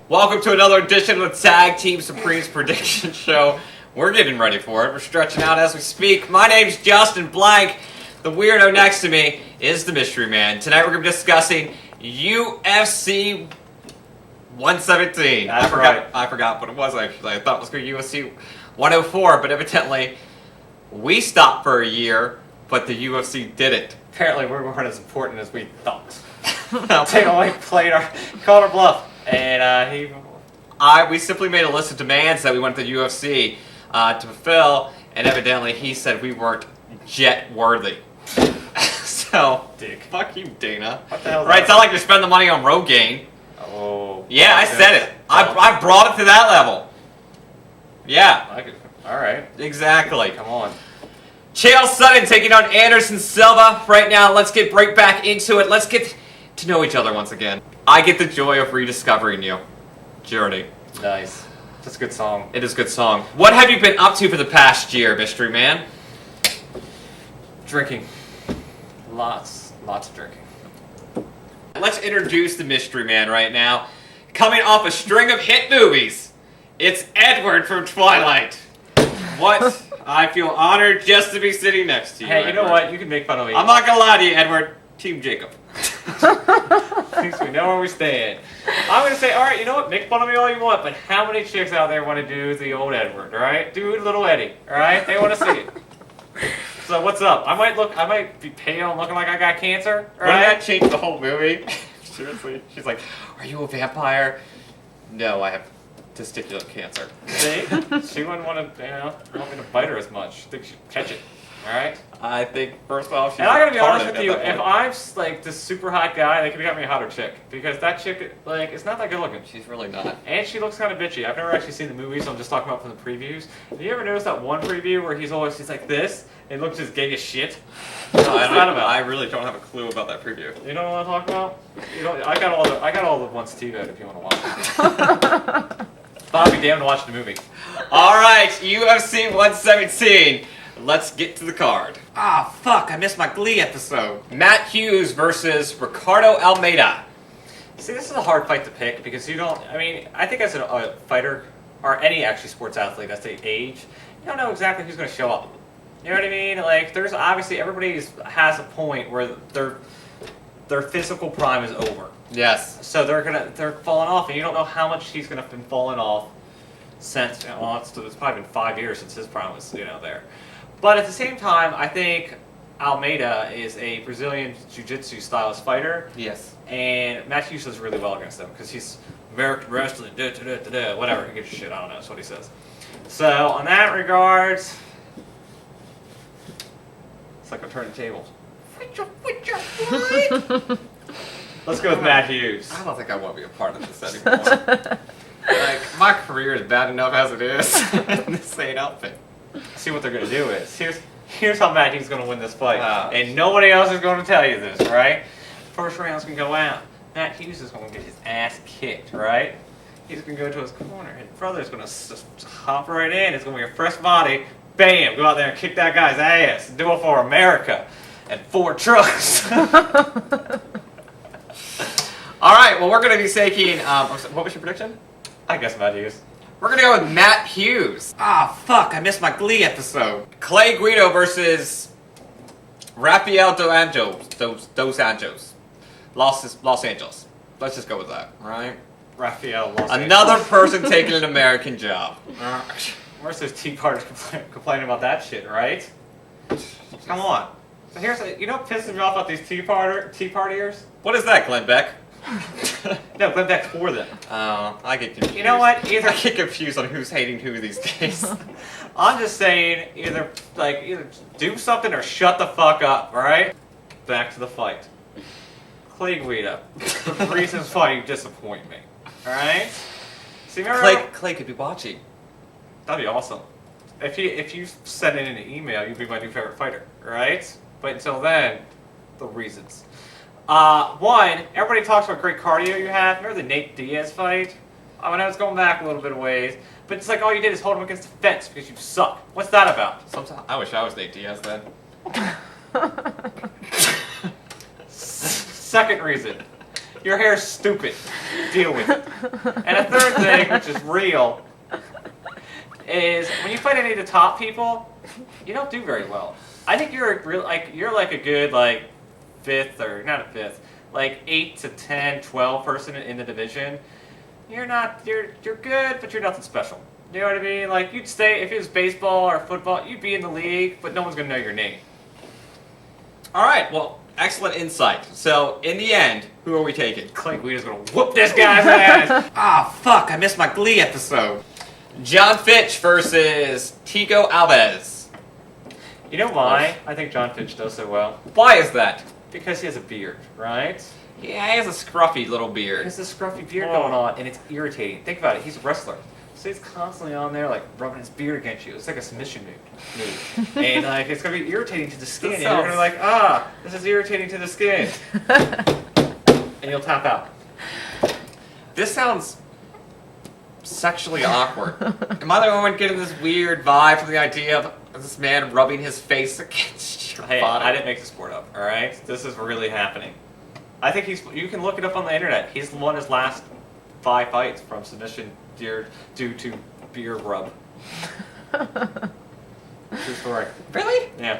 Welcome to another edition of the Tag Team Supremes Prediction Show. We're getting ready for it. We're stretching out as we speak. My name's Justin Blank. The weirdo next to me is the Mystery Man. Tonight we're going to be discussing UFC 117. That's right. I forgot what it was actually. I thought it was going to be UFC 104, but evidently we stopped for a year, but the UFC didn't. Apparently we weren't as important as we thought. Taylor played called our bluff, and we simply made a list of demands that we wanted the UFC to fulfill, and evidently he said we weren't jet worthy. So, Dick. Fuck you, Dana. What the hell? Right, it's not like you spend the money on Rogaine. Oh. Yeah, I said it. I brought it to that level. Yeah. Alright. Exactly. Come on. Chael Sonnen taking on Anderson Silva. Right now, let's get right back into it. Let's get to know each other once again. I get the joy of rediscovering you. Journey. Nice. That's a good song. It is a good song. What have you been up to for the past year, Mystery Man? Drinking. Lots of drinking. Let's introduce the Mystery Man right now. Coming off a string of hit movies, it's Edward from Twilight. What? I feel honored just to be sitting next to you, Hey, you Edward. know what? You can make fun of me. I'm not gonna lie to you, Edward. Team Jacob. At least we know where we stand. I'm going to say, alright, you know what? Make fun of me all you want, but how many chicks out there want to do the old Edward, alright? Do little Eddie, alright? They want to see it. So what's up? I might be pale and looking like I got cancer, Wouldn't alright? that change the whole movie? Seriously? She's like, are you a vampire? No, I have testicular cancer. See? She wouldn't want me to bite her as much. I think she'd catch it, alright? I think, first off, she's And I gotta be honest retarded with at you, that if point. I'm like this super hot guy, they could have got me a hotter chick. Because that chick, like, is not that good looking. She's really not. And she looks kind of bitchy. I've never actually seen the movie, so I'm just talking about from the previews. Have you ever noticed that one preview where he's like this, and looks just gay as shit? No, What's that about? I really don't have a clue about that preview. You know what I'm talking about? You know, I got all the ones TiVo'd if you want to watch it. But I'll be damned to watch the movie. Alright, UFC 117. Let's get to the card. Ah, fuck, I missed my Glee episode. Matt Hughes versus Ricardo Almeida. See, this is a hard fight to pick because I think as a fighter, or any actually sports athlete that's the age, you don't know exactly who's going to show up. You know what I mean? Like, there's obviously, everybody has a point where their physical prime is over. Yes. So they're falling off, and you don't know how much he's going to have been falling off since, it's probably been 5 years since his prime was, there. But at the same time, I think Almeida is a Brazilian Jiu-Jitsu stylist fighter. Yes. And Matt Hughes does really well against him because he's American wrestling, whatever. He gives a shit. I don't know. That's what he says. So, on that regards, it's like I'm turning tables. Let's go with Matt Hughes. I don't think I want to be a part of this anymore. Like, my career is bad enough as it is. This ain't helping. See what they're going to do is, here's how Matt Hughes is going to win this fight. And nobody else is going to tell you this, right? First round's going to go out. Matt Hughes is going to get his ass kicked, right? He's going to go to his corner. His brother's going to hop right in. It's going to be a fresh body. Bam! Go out there and kick that guy's ass. Do it for America. And 4 trucks. Alright, well, we're going to be taking... what was your prediction? I guess Matt Hughes. We're going to go with Matt Hughes. Ah, fuck, I missed my Glee episode. Guida versus Rafael dos Anjos. Los Angeles. Let's just go with that, right? Rafael. Another person taking an American job. Where's those Tea Partiers complaining about that shit, right? Come on. So you know what pisses me off about these Tea Partiers? What is that, Glenn Beck? No, Glenn Beck's for them. Oh, I get confused. You know what? I get confused on who's hating who these days. I'm just saying, either do something or shut the fuck up, right? Back to the fight. Guida. The reasons why you disappoint me. Alright? See, Clay could be watching. That'd be awesome. If you send in an email, you'd be my new favorite fighter, right? But until then, the reasons. One, everybody talks about great cardio you have. Remember the Nate Diaz fight? I was going back a little bit of ways, but it's like all you did is hold him against the fence because you suck. What's that about? Sometimes I wish I was Nate Diaz then. Second reason, Your hair's stupid. Deal with it. And a third thing, which is real, is when you fight any of the top people, you don't do very well. I think you're like a good like fifth or not a fifth, like 8 to 10, 12 person in the division. You're good, but you're nothing special. You know what I mean? Like you'd stay if it was baseball or football, you'd be in the league, but no one's gonna know your name. All right, well, excellent insight. So, in the end, who are we taking? Guida's gonna whoop this guy's ass. Ah, fuck, I missed my Glee episode. John Fitch versus Thiago Alves. You know why I think John Fitch does so well? Why is that? Because he has a beard, right? Yeah, he has a scruffy little He beard. has this scruffy beard going on, and it's irritating. Think about it, he's a wrestler. So he's constantly on there, like, rubbing his beard against you. It's like a submission move. And, like, it's going to be irritating to the skin. And you're going to be like, this is irritating to the skin. And you'll tap out. This sounds sexually awkward. Am I the only one getting this weird vibe from the idea of this man rubbing his face against your Hey, body? I didn't make the sport up, alright? This is really happening. I think you can look it up on the internet. He's won his last 5 fights from submission due to beer rub. True story. Really? Yeah.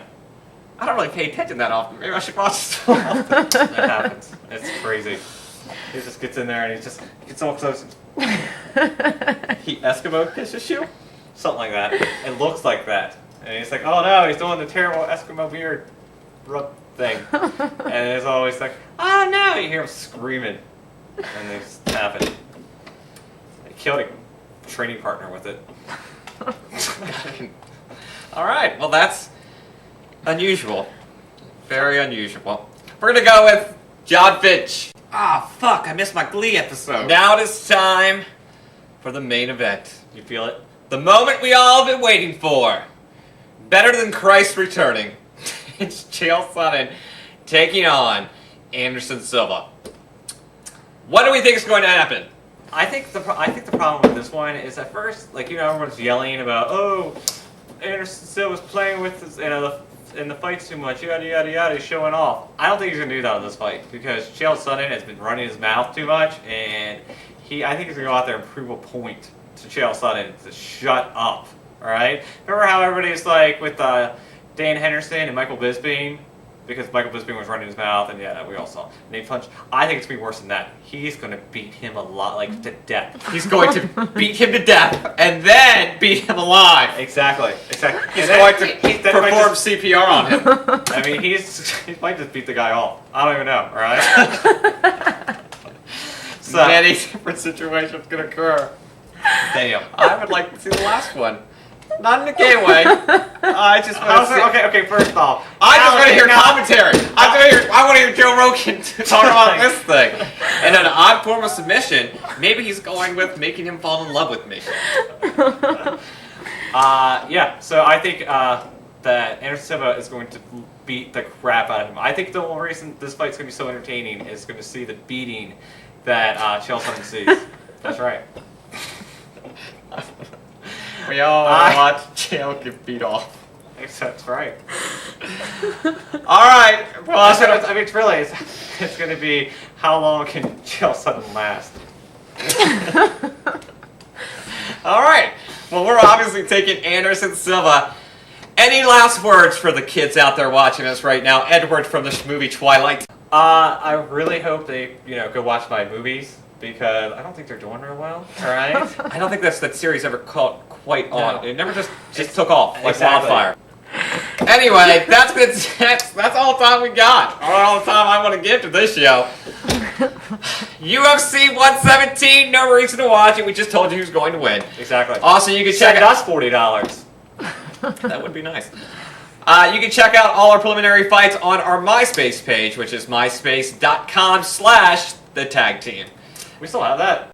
I don't really pay attention that often. Maybe I should watch this more often. It happens. It's crazy. He just gets in there and he just gets all close. He Eskimo kisses you? Something like that. It looks like that. And he's like, oh no, he's doing the terrible Eskimo beard rub thing. And it's always like, oh no, you hear him screaming. And they just tap it. They killed a training partner with it. All right, well that's unusual. Very unusual. We're gonna go with John Fitch. Ah, fuck, I missed my Glee episode. Now it is time for the main event. You feel it? The moment we all have been waiting for. Better than Christ returning. It's Chael Sonnen taking on Anderson Silva. What do we think is going to happen? I think the problem with this one is at first, like, you know, everyone's yelling about, oh, Anderson Silva's playing with this, in the fights too much, yada yada yada, he's showing off. I don't think he's gonna do that in this fight because Chael Sonnen has been running his mouth too much, and I think he's gonna go out there and prove a point to Chael Sonnen to shut up. All right. Remember how everybody's like with Dan Henderson and Michael Bisping, because Michael Bisping was running his mouth, and yeah, we all saw. And he punched. I think it's gonna be worse than that. He's gonna beat him a lot, like to death. He's going to beat him to death and then beat him alive. Exactly. He's going to perform CPR on him. I mean, he might just beat the guy off. I don't even know. All right. So many different situations could occur. Damn. I would like to see the last one. Not in a gay way. I just want to see. Okay. First off, I just want to hear commentary. I want to hear Joe Rogan talk about this thing. And an odd form of submission. Maybe he's going with making him fall in love with me. Yeah. So I think that Anderson Silva is going to beat the crap out of him. I think the only reason this fight's going to be so entertaining is going to see the beating that Chael Sonnen sees. That's right. We all watch Chael get beat off. That's right. All right. Well, I mean, it's going to be how long can Chael Sonnen last? All right. Well, we're obviously taking Anderson Silva. Any last words for the kids out there watching us right now? Edward from the movie Twilight. I really hope they, go watch my movies because I don't think they're doing real well. All right. I don't think that series ever caught quite on. No. It never just took off like Exactly. wildfire. Anyway, that's all the time we got. All the time I want to give to this show. UFC 117, no reason to watch it. We just told you who's going to win. Exactly. Also, you can check Send us $40. That would be nice. You can check out all our preliminary fights on our MySpace page, which is myspace.com/thetagteam. We still have that.